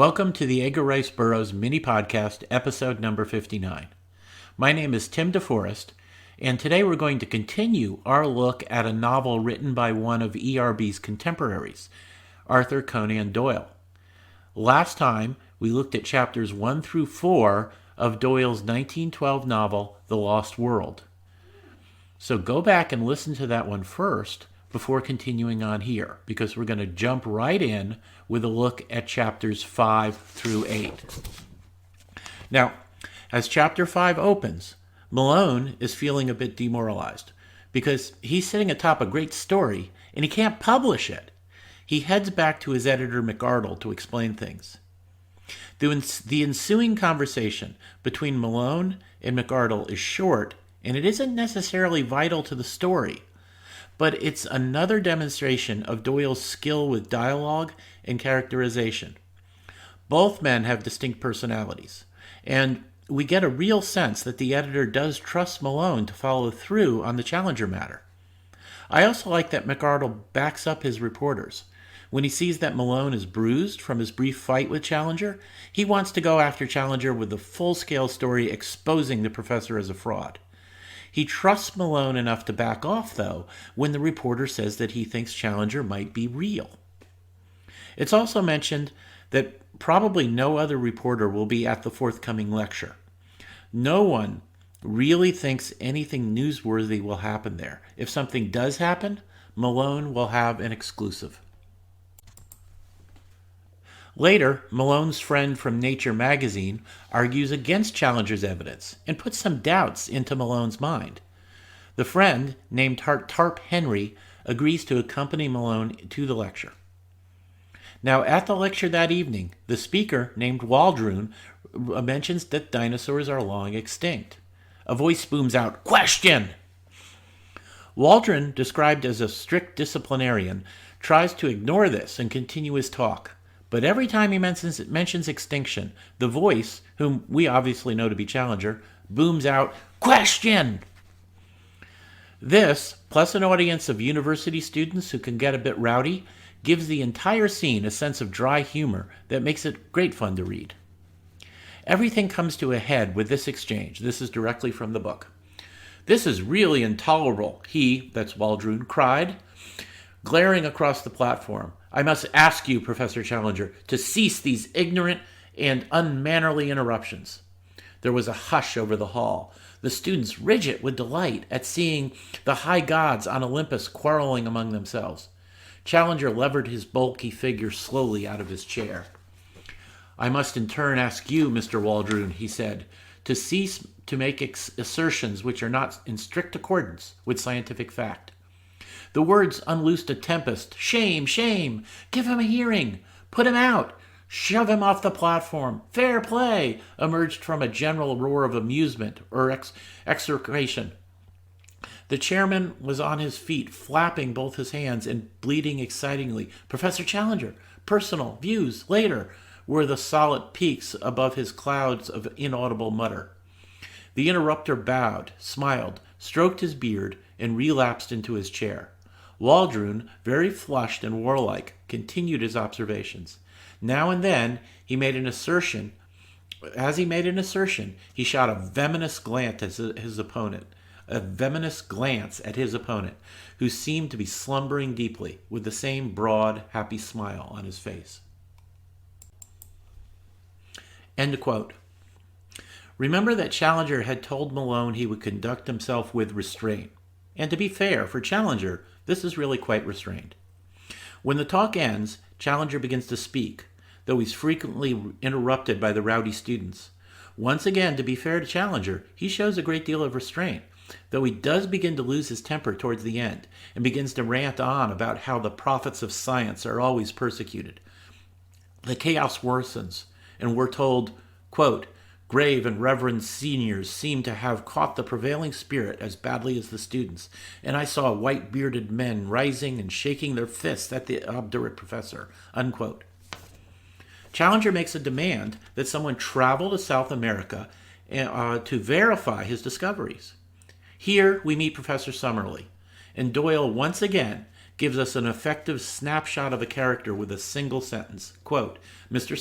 Welcome to the Edgar Burroughs mini podcast, episode number 59. My name is Tim DeForest, and today we're going to continue our look at a novel written by one of ERB's contemporaries, Arthur Conan Doyle. Last time, we looked at chapters 1 through 4 of Doyle's 1912 novel, The Lost World. So go back and listen to that one first before continuing on here, because we're going to jump right in with a look at chapters 5 through 8. Now, as chapter 5 opens, Malone is feeling a bit demoralized because he's sitting atop a great story and he can't publish it. He heads back to his editor McArdle to explain things. The ensuing conversation between Malone and McArdle is short, and it isn't necessarily vital to the story, but it's another demonstration of Doyle's skill with dialogue and characterization. Both men have distinct personalities, and we get a real sense that the editor does trust Malone to follow through on the Challenger matter. I also like that McArdle backs up his reporters. When he sees that Malone is bruised from his brief fight with Challenger, he wants to go after Challenger with a full-scale story exposing the professor as a fraud. He trusts Malone enough to back off, though, when the reporter says that he thinks Challenger might be real. It's also mentioned that probably no other reporter will be at the forthcoming lecture. No one really thinks anything newsworthy will happen there. If something does happen, Malone will have an exclusive. Later, Malone's friend from Nature magazine argues against Challenger's evidence and puts some doubts into Malone's mind. The friend, named Tarp Henry, agrees to accompany Malone to the lecture. Now, at the lecture that evening, the speaker, named Waldron, mentions that dinosaurs are long extinct. A voice booms out, "Question!" Waldron, described as a strict disciplinarian, tries to ignore this and continue his talk. But every time he mentions extinction, the voice, whom we obviously know to be Challenger, booms out, "Question!" This, plus an audience of university students who can get a bit rowdy, gives the entire scene a sense of dry humor that makes it great fun to read. Everything comes to a head with this exchange. This is directly from the book. "This is really intolerable," he, that's Waldron, cried, glaring across the platform. "I must ask you, Professor Challenger, to cease these ignorant and unmannerly interruptions." There was a hush over the hall, the students rigid with delight at seeing the high gods on Olympus quarreling among themselves. Challenger levered his bulky figure slowly out of his chair. "I must in turn ask you, Mr. Waldron," he said, "to cease to make assertions which are not in strict accordance with scientific fact." The words unloosed a tempest. "Shame, shame! Give him a hearing! Put him out! Shove him off the platform! Fair play!" emerged from a general roar of amusement or execration. The chairman was on his feet, flapping both his hands and bleating excitingly. "Professor Challenger, personal views later," were the solid peaks above his clouds of inaudible mutter. The interrupter bowed, smiled, stroked his beard, and relapsed into his chair. Waldron, very flushed and warlike, continued his observations. Now and then he made an assertion. As he made an assertion, he shot a venomous glance at his opponent, who seemed to be slumbering deeply, with the same broad, happy smile on his face. End quote. Remember that Challenger had told Malone he would conduct himself with restraint. And to be fair, for Challenger, this is really quite restrained. When the talk ends, Challenger begins to speak, though he's frequently interrupted by the rowdy students. Once again, to be fair to Challenger, he shows a great deal of restraint, though he does begin to lose his temper towards the end and begins to rant on about how the prophets of science are always persecuted. The chaos worsens, and we're told, quote, "Grave and reverend seniors seem to have caught the prevailing spirit as badly as the students, and I saw white-bearded men rising and shaking their fists at the obdurate professor," unquote. Challenger makes a demand that someone travel to South America to verify his discoveries. Here we meet Professor Summerlee, and Doyle once again gives us an effective snapshot of a character with a single sentence. Quote, Mr.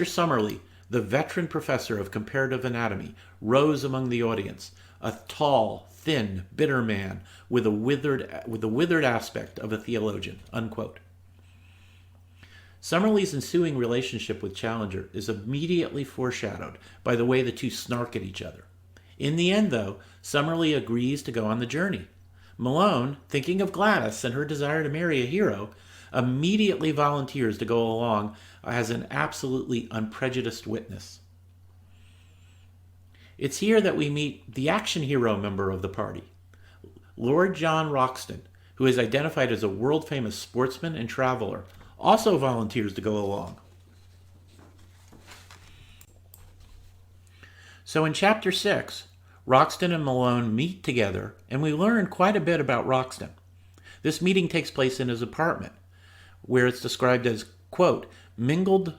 Summerlee, the veteran professor of comparative anatomy, rose among the audience, a tall, thin, bitter man with the withered aspect of a theologian. Unquote. Summerlee's ensuing relationship with Challenger is immediately foreshadowed by the way the two snark at each other. In the end, though, Summerlee agrees to go on the journey. Malone, thinking of Gladys and her desire to marry a hero, immediately volunteers to go along as an absolutely unprejudiced witness. It's here that we meet the action hero member of the party, Lord John Roxton, who is identified as a world-famous sportsman and traveler, also volunteers to go along. So in Chapter 6, Roxton and Malone meet together, and we learn quite a bit about Roxton. This meeting takes place in his apartment, where it's described as, quote, mingled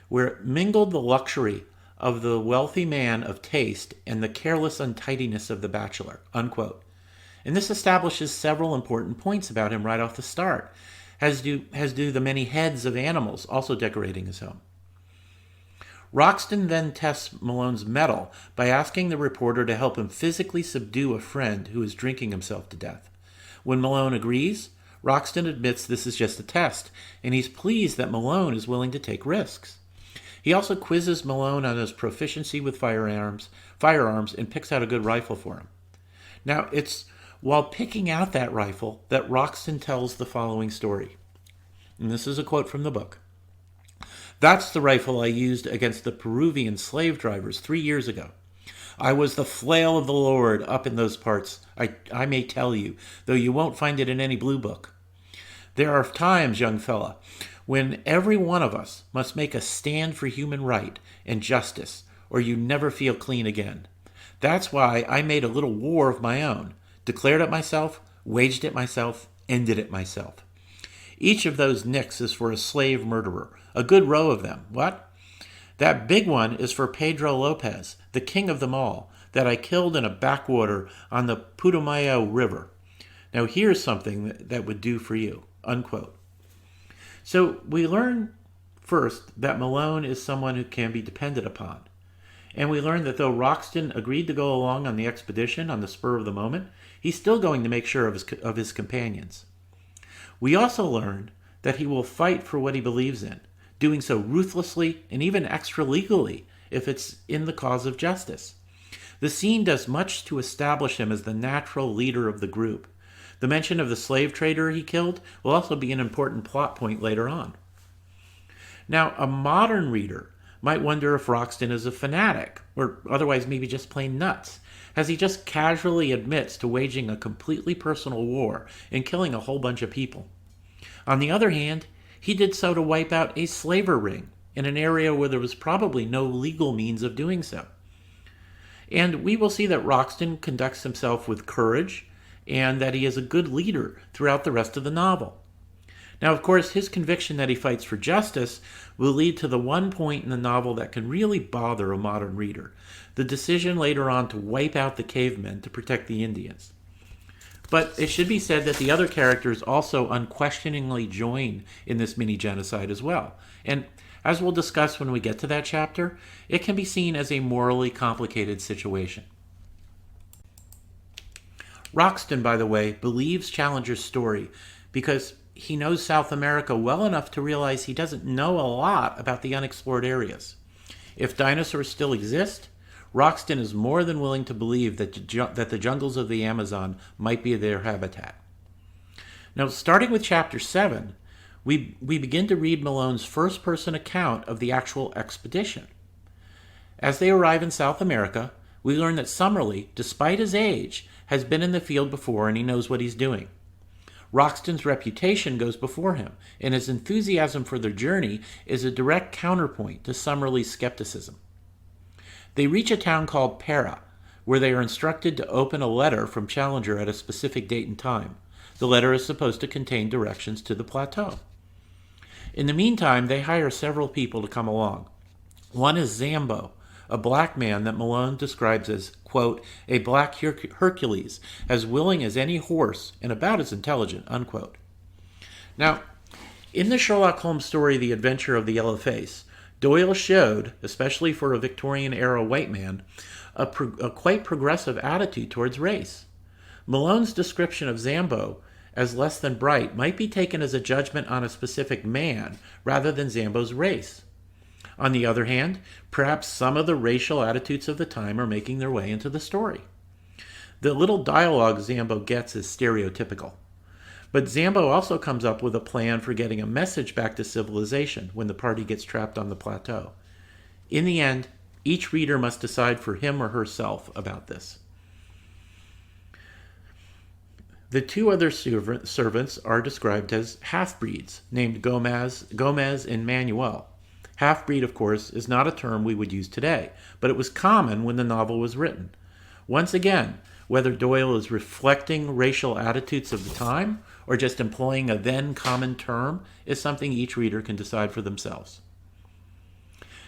the luxury of the wealthy man of taste and the careless untidiness of the bachelor, unquote. And this establishes several important points about him right off the start, as do the many heads of animals also decorating his home. Roxton then tests Malone's mettle by asking the reporter to help him physically subdue a friend who is drinking himself to death. When Malone agrees, Roxton admits this is just a test, and he's pleased that Malone is willing to take risks. He also quizzes Malone on his proficiency with firearms, and picks out a good rifle for him. Now, it's while picking out that rifle that Roxton tells the following story. And this is a quote from the book. That's the rifle I used against the Peruvian slave drivers 3 years ago. I was the flail of the Lord up in those parts, I may tell you, though you won't find it in any blue book. There are times, young fella, when every one of us must make a stand for human right and justice, or you never feel clean again. That's why I made a little war of my own, declared it myself, waged it myself, ended it myself. Each of those nicks is for a slave murderer, a good row of them. What? That big one is for Pedro Lopez, the king of them all, that I killed in a backwater on the Putumayo River. Now here's something that would do for you, unquote. So we learn first that Malone is someone who can be depended upon. And we learn that though Roxton agreed to go along on the expedition on the spur of the moment, he's still going to make sure of his companions. We also learn that he will fight for what he believes in, doing so ruthlessly and even extra-legally if it's in the cause of justice. The scene does much to establish him as the natural leader of the group. The mention of the slave trader he killed will also be an important plot point later on. Now, a modern reader might wonder if Roxton is a fanatic, or otherwise maybe just plain nuts, as he just casually admits to waging a completely personal war and killing a whole bunch of people. On the other hand, he did so to wipe out a slaver ring in an area where there was probably no legal means of doing so. And we will see that Roxton conducts himself with courage and that he is a good leader throughout the rest of the novel. Now, of course, his conviction that he fights for justice will lead to the one point in the novel that can really bother a modern reader, the decision later on to wipe out the cavemen to protect the Indians. But it should be said that the other characters also unquestioningly join in this mini-genocide as well. And as we'll discuss when we get to that chapter, it can be seen as a morally complicated situation. Roxton, by the way, believes Challenger's story because he knows South America well enough to realize he doesn't know a lot about the unexplored areas. If dinosaurs still exist, Roxton is more than willing to believe that the jungles of the Amazon might be their habitat. Now, starting with Chapter 7, we begin to read Malone's first-person account of the actual expedition. As they arrive in South America, we learn that Summerlee, despite his age, has been in the field before and he knows what he's doing. Roxton's reputation goes before him, and his enthusiasm for their journey is a direct counterpoint to Summerlee's skepticism. They reach a town called Para, where they are instructed to open a letter from Challenger at a specific date and time. The letter is supposed to contain directions to the plateau. In the meantime, they hire several people to come along. One is Zambo, a black man that Malone describes as, quote, a black Hercules, as willing as any horse and about as intelligent, unquote. Now, in the Sherlock Holmes story, The Adventure of the Yellow Face, Doyle showed, especially for a Victorian-era white man, a quite progressive attitude towards race. Malone's description of Zambo as less than bright might be taken as a judgment on a specific man rather than Zambo's race. On the other hand, perhaps some of the racial attitudes of the time are making their way into the story. The little dialogue Zambo gets is stereotypical. But Zambo also comes up with a plan for getting a message back to civilization when the party gets trapped on the plateau. In the end, each reader must decide for him or herself about this. The two other servants are described as half-breeds, named Gomez and Manuel. Half-breed, of course, is not a term we would use today, but it was common when the novel was written. Once again, whether Doyle is reflecting racial attitudes of the time or just employing a then common term is something each reader can decide for themselves.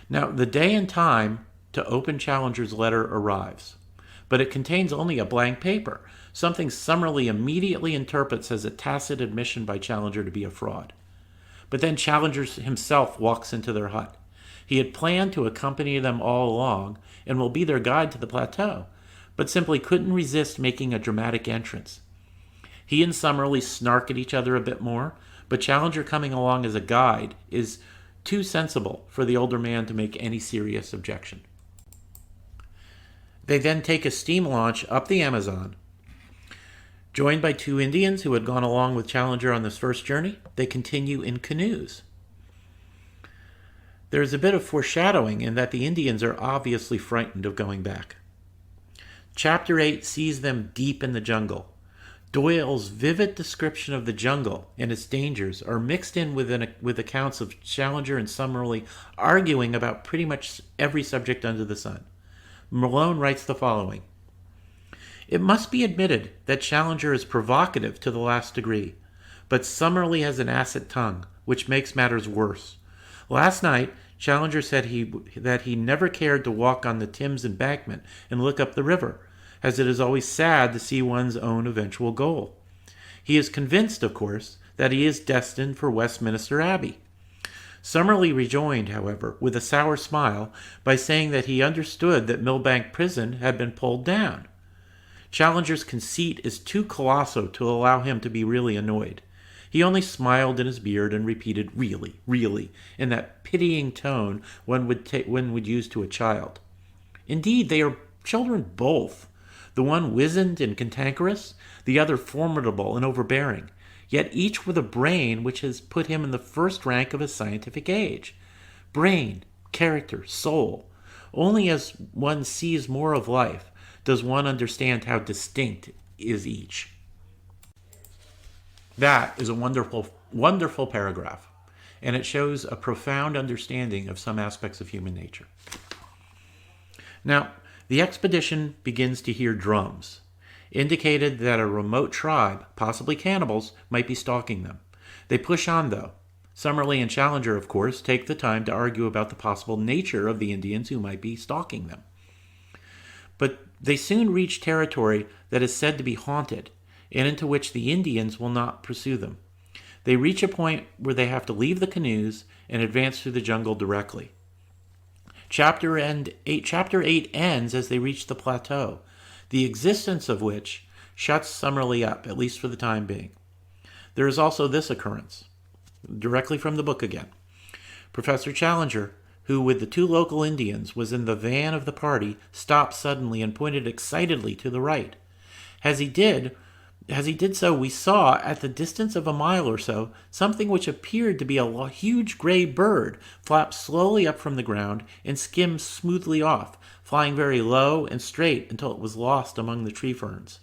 Now, the day and time to open Challenger's letter arrives, but it contains only a blank paper, something Summerlee immediately interprets as a tacit admission by Challenger to be a fraud. But then Challenger himself walks into their hut. He had planned to accompany them all along and will be their guide to the plateau, but simply couldn't resist making a dramatic entrance. He and Summerlee snark at each other a bit more, but Challenger coming along as a guide is too sensible for the older man to make any serious objection. They then take a steam launch up the Amazon. Joined by two Indians who had gone along with Challenger on this first journey, they continue in canoes. There is a bit of foreshadowing in that the Indians are obviously frightened of going back. Chapter 8 sees them deep in the jungle. Doyle's vivid description of the jungle and its dangers are mixed in with accounts of Challenger and Summerlee arguing about pretty much every subject under the sun. Malone writes the following: "It must be admitted that Challenger is provocative to the last degree, but Summerlee has an acid tongue, which makes matters worse. Last night, Challenger said that he never cared to walk on the Thames embankment and look up the river, as it is always sad to see one's own eventual goal. He is convinced, of course, that he is destined for Westminster Abbey. Summerlee rejoined, however, with a sour smile, by saying that he understood that Millbank Prison had been pulled down. Challenger's conceit is too colossal to allow him to be really annoyed. He only smiled in his beard and repeated, 'Really, really,' in that pitying tone one would use to a child. Indeed, they are children both, the one wizened and cantankerous, the other formidable and overbearing, yet each with a brain which has put him in the first rank of a scientific age. Brain, character, soul. Only as one sees more of life does one understand how distinct is each." That is a wonderful, wonderful paragraph, and it shows a profound understanding of some aspects of human nature. Now, the expedition begins to hear drums, indicated that a remote tribe, possibly cannibals, might be stalking them. They push on, though. Summerlee and Challenger, of course, take the time to argue about the possible nature of the Indians who might be stalking them. But they soon reach territory that is said to be haunted, and into which the Indians will not pursue them. They reach a point where they have to leave the canoes and advance through the jungle directly. Chapter 8 ends as they reach the plateau, the existence of which shuts Summerlee up, at least for the time being. There is also this occurrence, directly from the book again. Professor Challenger, who with the two local Indians was in the van of the party, stopped suddenly and pointed excitedly to the right. As he did so, we saw, at the distance of a mile or so, something which appeared to be a huge gray bird flap slowly up from the ground and skim smoothly off, flying very low and straight until it was lost among the tree ferns.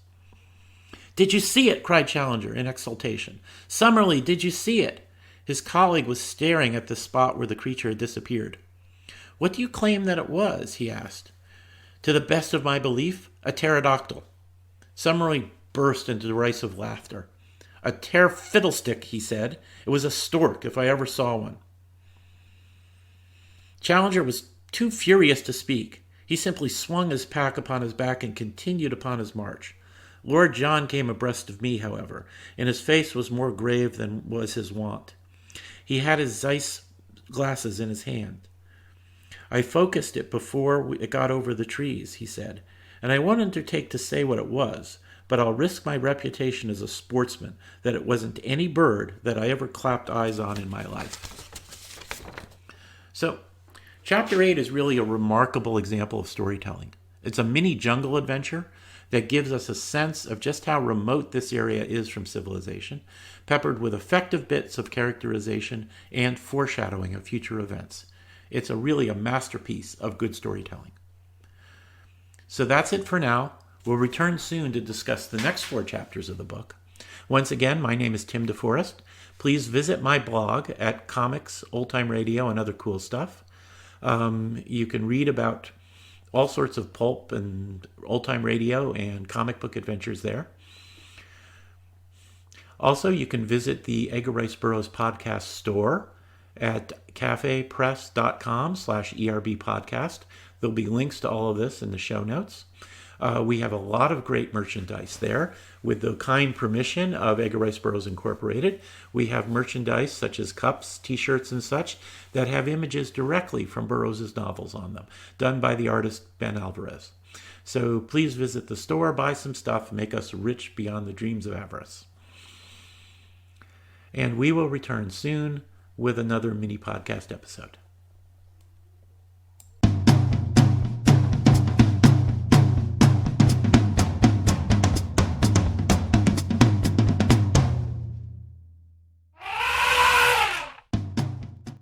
"Did you see it?" cried Challenger in exultation. "Summerlee, did you see it?" His colleague was staring at the spot where the creature had disappeared. "What do you claim that it was?" he asked. "To the best of my belief, a pterodactyl." Summerlee burst into derisive laughter. "A fiddlestick," he said. "It was a stork, if I ever saw one." Challenger was too furious to speak. He simply swung his pack upon his back and continued upon his march. Lord John came abreast of me, however, and his face was more grave than was his wont. He had his Zeiss glasses in his hand. "I focused it before it got over the trees," he said, "and I won't undertake to say what it was, but I'll risk my reputation as a sportsman that it wasn't any bird that I ever clapped eyes on in my life." So, Chapter 8 is really a remarkable example of storytelling. It's a mini jungle adventure that gives us a sense of just how remote this area is from civilization, peppered with effective bits of characterization and foreshadowing of future events. It's really a masterpiece of good storytelling. So that's it for now. We'll return soon to discuss the next 4 chapters of the book. Once again, my name is Tim DeForest. Please visit my blog at Comics, Old Time Radio, and other cool stuff. You can read about all sorts of pulp and old-time radio and comic book adventures there. Also, you can visit the Edgar Rice Burroughs podcast store at cafepress.com/ERB podcast. There'll be links to all of this in the show notes. We have a lot of great merchandise there. With the kind permission of Edgar Rice Burroughs Incorporated, we have merchandise such as cups, t-shirts, and such that have images directly from Burroughs' novels on them, done by the artist Ben Alvarez. So please visit the store, buy some stuff, make us rich beyond the dreams of avarice. And we will return soon with another mini podcast episode.